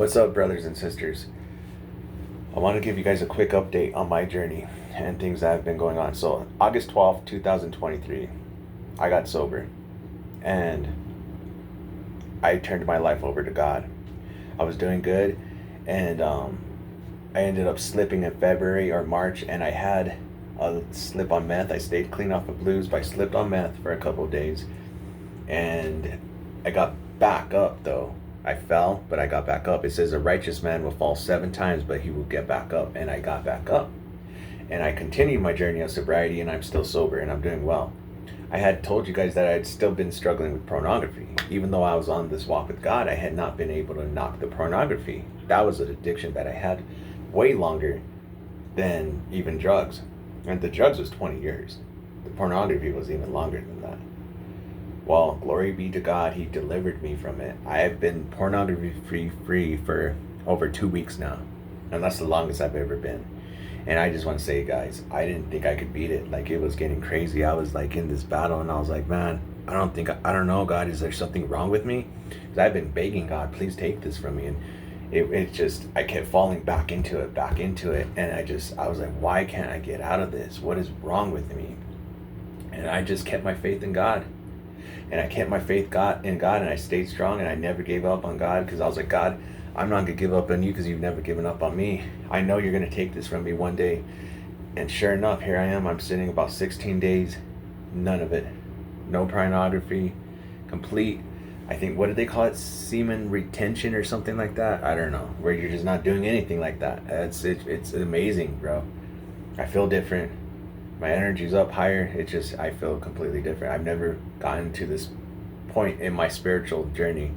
What's up, brothers and sisters? I want to give you guys a quick update on my journey and things that have been going on. So, August 12th, 2023, I got sober and I turned my life over to God. I was doing good, and I ended up slipping in February or March, and I had a slip on meth. I stayed clean off of blues, but I slipped on meth for a couple of days, and I got back up though. I fell, but I got back up. It says a righteous man will fall 7 times, but he will get back up. And I got back up. And I continued my journey of sobriety, and I'm still sober, and I'm doing well. I had told you guys that I had still been struggling with pornography. Even though I was on this walk with God, I had not been able to knock the pornography. That was an addiction that I had way longer than even drugs. And the drugs was 20 years. The pornography was even longer than that. Well, glory be to God, He delivered me from it. I have been pornography free for over 2 weeks now. And that's the longest I've ever been. And I just want to say, guys, I didn't think I could beat it. Like, it was getting crazy. I was like in this battle, and I was like, man, I don't know, God, is there something wrong with me? Because I've been begging God, please take this from me. And it just, I kept falling back into it. And I was like, why can't I get out of this? What is wrong with me? And I just kept my faith in God. And I kept my faith in God, and I stayed strong, and I never gave up on God, because I was like, God, I'm not going to give up on you because you've never given up on me. I know you're going to take this from me one day. And sure enough, here I am. I'm sitting about 16 days. None of it. No pornography. Complete, I think, what do they call it? Semen retention or something like that? I don't know. Where you're just not doing anything like that. It's amazing, bro. I feel different. My energy's up higher. I feel completely different. I've never gotten to this point in my spiritual journey,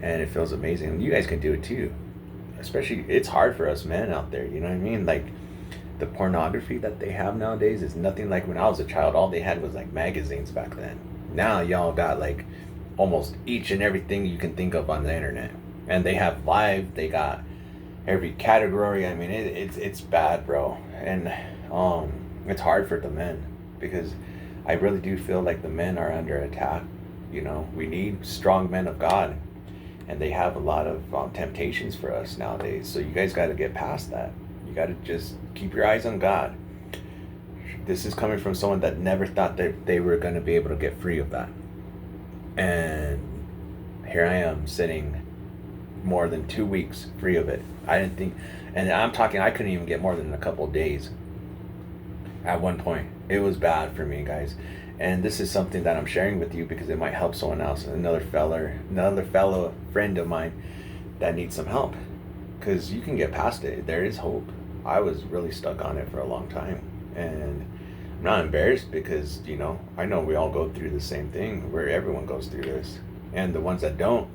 and it feels amazing. And you guys can do it too. Especially, it's hard for us men out there, you know what I mean? Like, the pornography that they have nowadays is nothing like when I was a child. All they had was like magazines back then. Now y'all got like almost each and everything you can think of on the internet. And they have live, they got every category. I mean, it's bad, bro. And it's hard for the men, because I really do feel like the men are under attack. You know, we need strong men of God, and they have a lot of temptations for us nowadays. So you guys got to get past that. You got to just keep your eyes on God. This is coming from someone that never thought that they were going to be able to get free of that. And here I am sitting more than 2 weeks free of it. I didn't think, and I'm talking, I couldn't even get more than a couple of days. At one point, it was bad for me, guys. And this is something that I'm sharing with you because it might help someone else, another fellow friend of mine that needs some help. Because you can get past it. There is hope. I was really stuck on it for a long time, and I'm not embarrassed because, you know, I know we all go through the same thing, where everyone goes through this. And the ones that don't,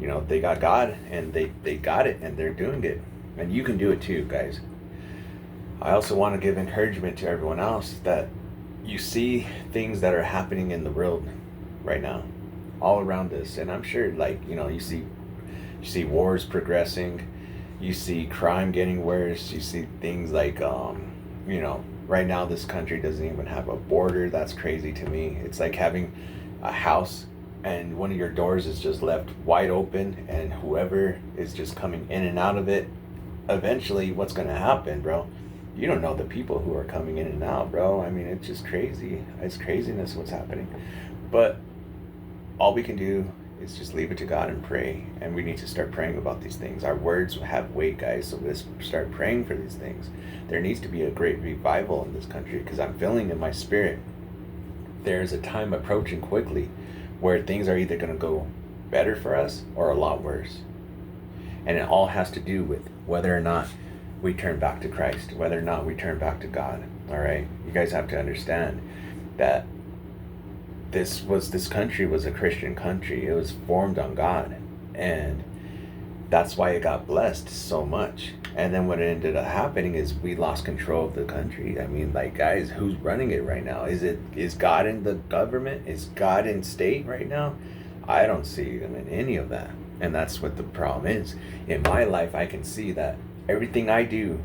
you know, they got God, and they got it, and they're doing it. And you can do it too, guys. I also want to give encouragement to everyone else that you see things that are happening in the world right now, all around us. And I'm sure, like, you know, you see wars progressing, you see crime getting worse, you see things like, you know, right now this country doesn't even have a border. That's crazy to me. It's like having a house and one of your doors is just left wide open, and whoever is just coming in and out of it, eventually what's going to happen, bro? You don't know the people who are coming in and out, bro. I mean, it's just crazy. It's craziness what's happening. But all we can do is just leave it to God and pray. And we need to start praying about these things. Our words have weight, guys. So let's start praying for these things. There needs to be a great revival in this country, because I'm feeling in my spirit there's a time approaching quickly where things are either going to go better for us or a lot worse. And it all has to do with whether or not we turn back to Christ, whether or not we turn back to God. All right, you guys have to understand that this country was a Christian country. It was formed on God, and that's why it got blessed so much. And then what ended up happening is we lost control of the country. I mean, like, guys, who's running it right now? Is God in the government? Is God in state right now? I don't see him in any of that. And that's what the problem is. In my life, I can see that everything I do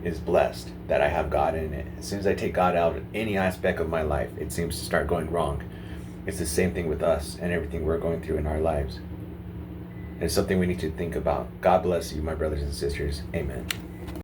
is blessed, that I have God in it. As soon as I take God out of any aspect of my life, it seems to start going wrong. It's the same thing with us and everything we're going through in our lives. And it's something we need to think about. God bless you, my brothers and sisters. Amen.